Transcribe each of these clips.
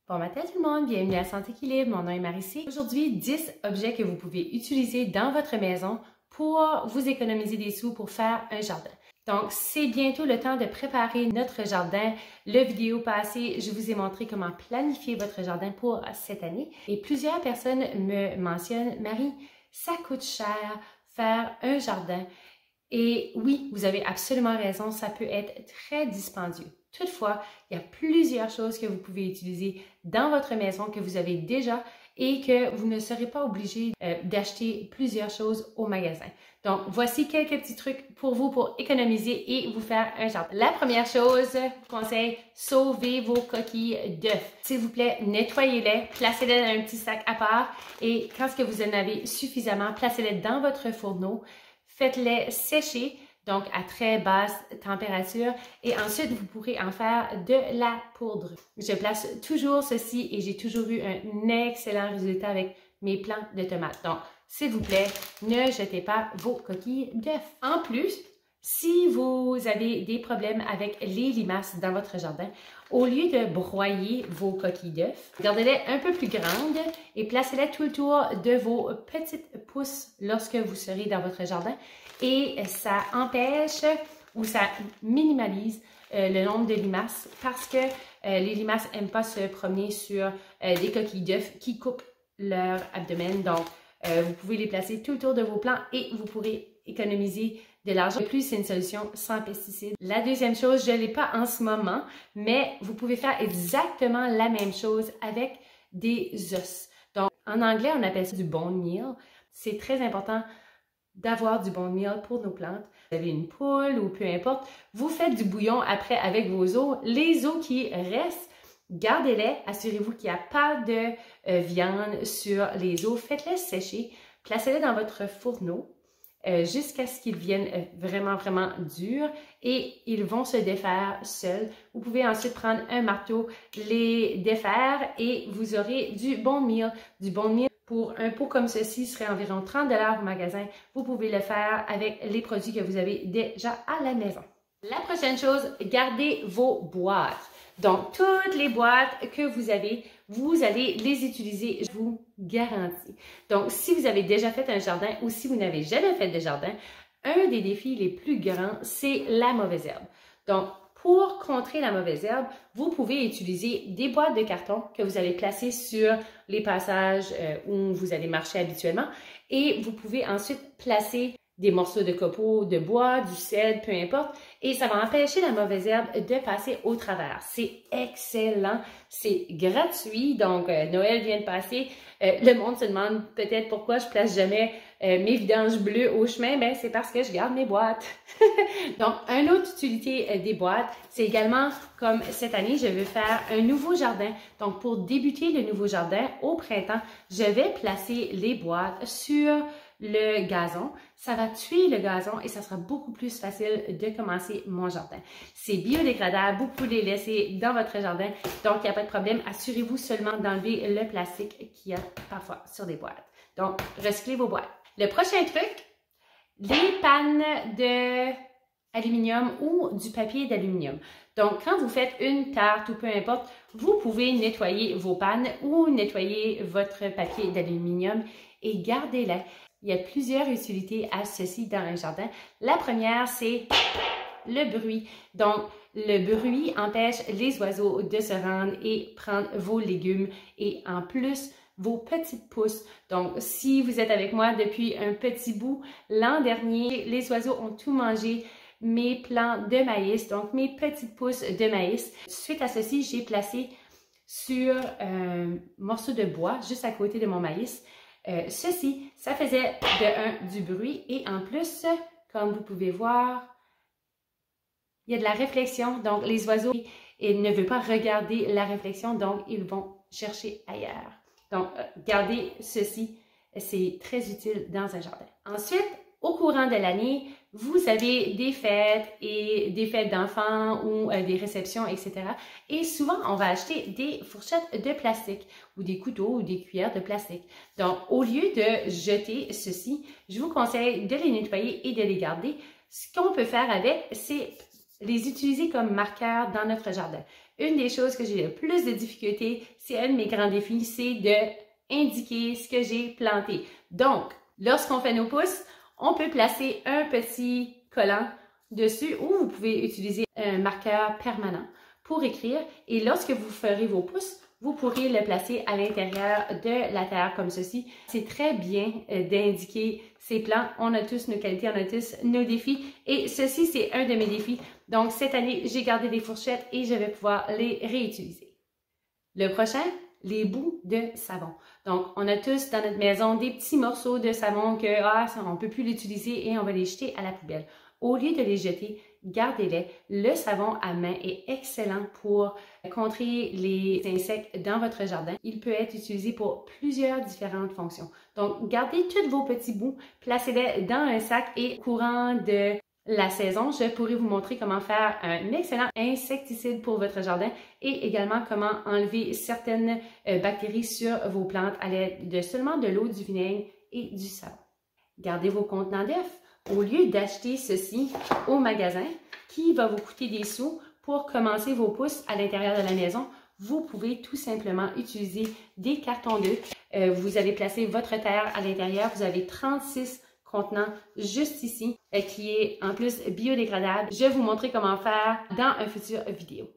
Bon matin tout le monde, bienvenue à Santé Équilibre, mon nom est Marie-C. Aujourd'hui, 10 objets que vous pouvez utiliser dans votre maison pour vous économiser des sous pour faire un jardin. Donc, c'est bientôt le temps de préparer notre jardin. La vidéo passée, je vous ai montré comment planifier votre jardin pour cette année. Et plusieurs personnes me mentionnent, Marie, ça coûte cher faire un jardin. Et oui, vous avez absolument raison, ça peut être très dispendieux. Toutefois, il y a plusieurs choses que vous pouvez utiliser dans votre maison que vous avez déjà et que vous ne serez pas obligé d'acheter plusieurs choses au magasin. Donc, voici quelques petits trucs pour vous pour économiser et vous faire un jardin. La première chose, je vous conseille, sauvez vos coquilles d'œufs. S'il vous plaît, nettoyez-les, placez-les dans un petit sac à part et quand vous en avez suffisamment, placez-les dans votre fourneau. Faites-les sécher, donc à très basse température, et ensuite vous pourrez en faire de la poudre. Je place toujours ceci et j'ai toujours eu un excellent résultat avec mes plants de tomates. Donc, s'il vous plaît, ne jetez pas vos coquilles d'œufs. En plus, si vous avez des problèmes avec les limaces dans votre jardin, au lieu de broyer vos coquilles d'œufs, gardez-les un peu plus grandes et placez-les tout le tour de vos petites pousses lorsque vous serez dans votre jardin. Et ça empêche ou ça minimalise le nombre de limaces parce que les limaces n'aiment pas se promener sur des coquilles d'œufs qui coupent leur abdomen. Donc, vous pouvez les placer tout autour de vos plants et vous pourrez économiser de l'argent. De plus, c'est une solution sans pesticides. La deuxième chose, je ne l'ai pas en ce moment, mais vous pouvez faire exactement la même chose avec des os. Donc, en anglais, on appelle ça du bone meal. C'est très important d'avoir du bone meal pour nos plantes. Vous avez une poule ou peu importe, vous faites du bouillon après avec vos os. Les os qui restent, gardez-les. Assurez-vous qu'il n'y a pas de viande sur les os. Faites-les sécher. Placez-les dans votre fourneau jusqu'à ce qu'ils deviennent vraiment durs et ils vont se défaire seuls. Vous pouvez ensuite prendre un marteau, les défaire et vous aurez du bone meal. Du bone meal pour un pot comme ceci serait environ 30 $ au magasin. Vous pouvez le faire avec les produits que vous avez déjà à la maison. La prochaine chose, gardez vos boîtes. Donc, toutes les boîtes que vous allez les utiliser, je vous garantis. Donc, si vous avez déjà fait un jardin ou si vous n'avez jamais fait de jardin, un des défis les plus grands, c'est la mauvaise herbe. Donc, pour contrer la mauvaise herbe, vous pouvez utiliser des boîtes de carton que vous allez placer sur les passages où vous allez marcher habituellement et vous pouvez ensuite placer des morceaux de copeaux, de bois, du sel, peu importe, et ça va empêcher la mauvaise herbe de passer au travers. C'est excellent, c'est gratuit, donc Noël vient de passer. Le monde se demande peut-être pourquoi je place jamais mes vidanges bleues au chemin, ben c'est parce que je garde mes boîtes. Donc, une autre utilité des boîtes, c'est également, comme cette année, je veux faire un nouveau jardin. Donc, pour débuter le nouveau jardin au printemps, je vais placer les boîtes sur le gazon. Ça va tuer le gazon et ça sera beaucoup plus facile de commencer mon jardin. C'est biodégradable, vous pouvez les laisser dans votre jardin, donc il n'y a pas de problème. Assurez-vous seulement d'enlever le plastique qu'il y a parfois sur des boîtes. Donc, recyclez vos boîtes. Le prochain truc, les pannes d'aluminium ou du papier d'aluminium. Donc, quand vous faites une tarte ou peu importe, vous pouvez nettoyer vos pannes ou nettoyer votre papier d'aluminium et gardez-les. Il y a plusieurs utilités à ceci dans un jardin. La première, c'est le bruit. Donc, le bruit empêche les oiseaux de se rendre et prendre vos légumes et en plus, vos petites pousses. Donc, si vous êtes avec moi depuis un petit bout, l'an dernier, les oiseaux ont tout mangé mes plants de maïs, donc mes petites pousses de maïs. Suite à ceci, j'ai placé sur un morceau de bois juste à côté de mon maïs. Ceci, ça faisait du bruit et en plus, comme vous pouvez voir, il y a de la réflexion. Donc, les oiseaux, ils ne veulent pas regarder la réflexion, donc ils vont chercher ailleurs. Donc, gardez ceci, c'est très utile dans un jardin. Ensuite, au courant de l'année, vous avez des fêtes et des fêtes d'enfants ou des réceptions, etc. Et souvent, on va acheter des fourchettes de plastique ou des couteaux ou des cuillères de plastique. Donc, au lieu de jeter ceci, je vous conseille de les nettoyer et de les garder. Ce qu'on peut faire avec, c'est les utiliser comme marqueurs dans notre jardin. Une des choses que j'ai le plus de difficultés, c'est un de mes grands défis, c'est de indiquer ce que j'ai planté. Donc, lorsqu'on fait nos pousses, on peut placer un petit collant dessus ou vous pouvez utiliser un marqueur permanent pour écrire. Et lorsque vous ferez vos pousses, vous pourrez le placer à l'intérieur de la terre comme ceci. C'est très bien d'indiquer ces plans. On a tous nos qualités, on a tous nos défis. Et ceci, c'est un de mes défis. Donc, cette année, j'ai gardé des fourchettes et je vais pouvoir les réutiliser. Le prochain, les bouts de savon. Donc, on a tous dans notre maison des petits morceaux de savon on ne peut plus l'utiliser et on va les jeter à la poubelle. Au lieu de les jeter, gardez-les. Le savon à main est excellent pour contrer les insectes dans votre jardin. Il peut être utilisé pour plusieurs différentes fonctions. Donc, gardez tous vos petits bouts, placez-les dans un sac et courant de la saison, je pourrai vous montrer comment faire un excellent insecticide pour votre jardin et également comment enlever certaines bactéries sur vos plantes à l'aide de seulement de l'eau, du vinaigre et du savon. Gardez vos contenants d'œufs. Au lieu d'acheter ceci au magasin qui va vous coûter des sous pour commencer vos pousses à l'intérieur de la maison, vous pouvez tout simplement utiliser des cartons d'œufs. Vous allez placer votre terre à l'intérieur. Vous avez 36 contenant juste ici, qui est en plus biodégradable. Je vais vous montrer comment faire dans un futur vidéo.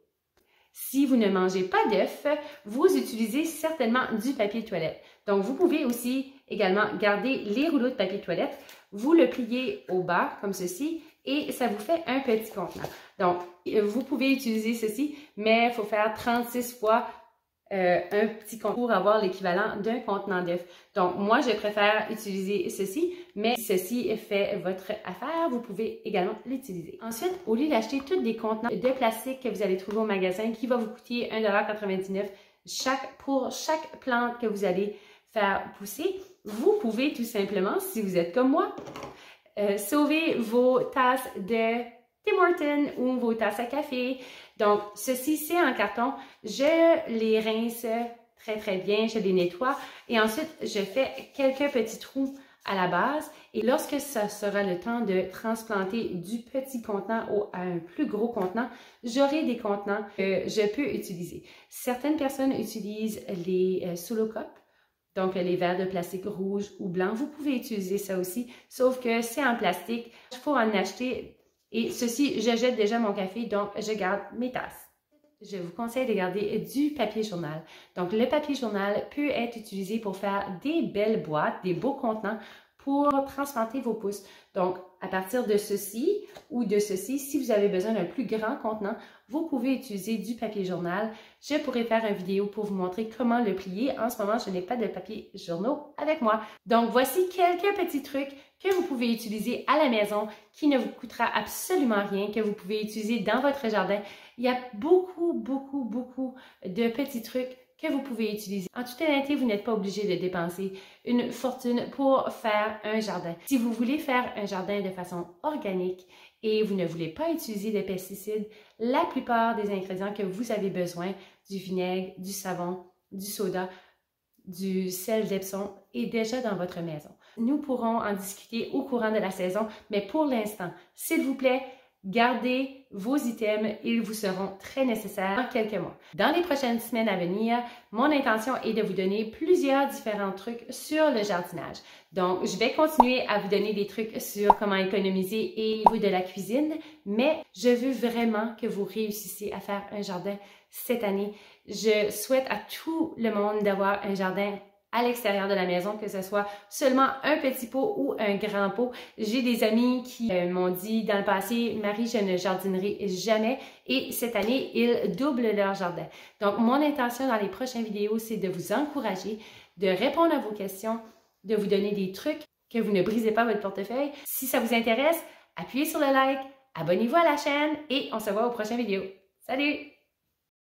Si vous ne mangez pas d'œufs, vous utilisez certainement du papier de toilette. Donc, vous pouvez aussi également garder les rouleaux de papier de toilette, vous le pliez au bas comme ceci et ça vous fait un petit contenant. Donc, vous pouvez utiliser ceci, mais il faut faire 36 fois un petit contenant pour avoir l'équivalent d'un contenant d'œufs. Donc, moi, je préfère utiliser ceci, mais si ceci fait votre affaire, vous pouvez également l'utiliser. Ensuite, au lieu d'acheter tous des contenants de plastique que vous allez trouver au magasin qui va vous coûter 1,99 $ pour chaque plante que vous allez faire pousser, vous pouvez tout simplement, si vous êtes comme moi, sauver vos tasses de Tim Hortons ou vos tasses à café. Donc, ceci, c'est en carton. Je les rince très bien, je les nettoie et ensuite, je fais quelques petits trous à la base et lorsque ça sera le temps de transplanter du petit contenant à un plus gros contenant, j'aurai des contenants que je peux utiliser. Certaines personnes utilisent les solo-cups, donc les verres de plastique rouge ou blanc. Vous pouvez utiliser ça aussi, sauf que c'est en plastique. Il faut en acheter. Et ceci, je jette déjà mon café, donc je garde mes tasses. Je vous conseille de garder du papier journal. Donc, le papier journal peut être utilisé pour faire des belles boîtes, des beaux contenants pour transplanter vos pousses. Donc, à partir de ceci ou de ceci, si vous avez besoin d'un plus grand contenant, vous pouvez utiliser du papier journal. Je pourrais faire une vidéo pour vous montrer comment le plier. En ce moment, je n'ai pas de papier journaux avec moi. Donc, voici quelques petits trucs que vous pouvez utiliser à la maison qui ne vous coûtera absolument rien, que vous pouvez utiliser dans votre jardin. Il y a beaucoup de petits trucs que vous pouvez utiliser. En toute honnêteté, vous n'êtes pas obligé de dépenser une fortune pour faire un jardin. Si vous voulez faire un jardin de façon organique et vous ne voulez pas utiliser de pesticides, la plupart des ingrédients que vous avez besoin, du vinaigre, du savon, du soda, du sel d'Epsom, est déjà dans votre maison. Nous pourrons en discuter au courant de la saison, mais pour l'instant, s'il vous plaît, gardez vos items, ils vous seront très nécessaires dans quelques mois. Dans les prochaines semaines à venir, mon intention est de vous donner plusieurs différents trucs sur le jardinage. Donc, je vais continuer à vous donner des trucs sur comment économiser et au niveau de la cuisine, mais je veux vraiment que vous réussissiez à faire un jardin cette année. Je souhaite à tout le monde d'avoir un jardin à l'extérieur de la maison, que ce soit seulement un petit pot ou un grand pot. J'ai des amis qui m'ont dit dans le passé, Marie, je ne jardinerai jamais et cette année, ils doublent leur jardin. Donc, mon intention dans les prochaines vidéos, c'est de vous encourager, de répondre à vos questions, de vous donner des trucs, que vous ne brisez pas votre portefeuille. Si ça vous intéresse, appuyez sur le like, abonnez-vous à la chaîne et on se voit aux prochaines vidéos. Salut!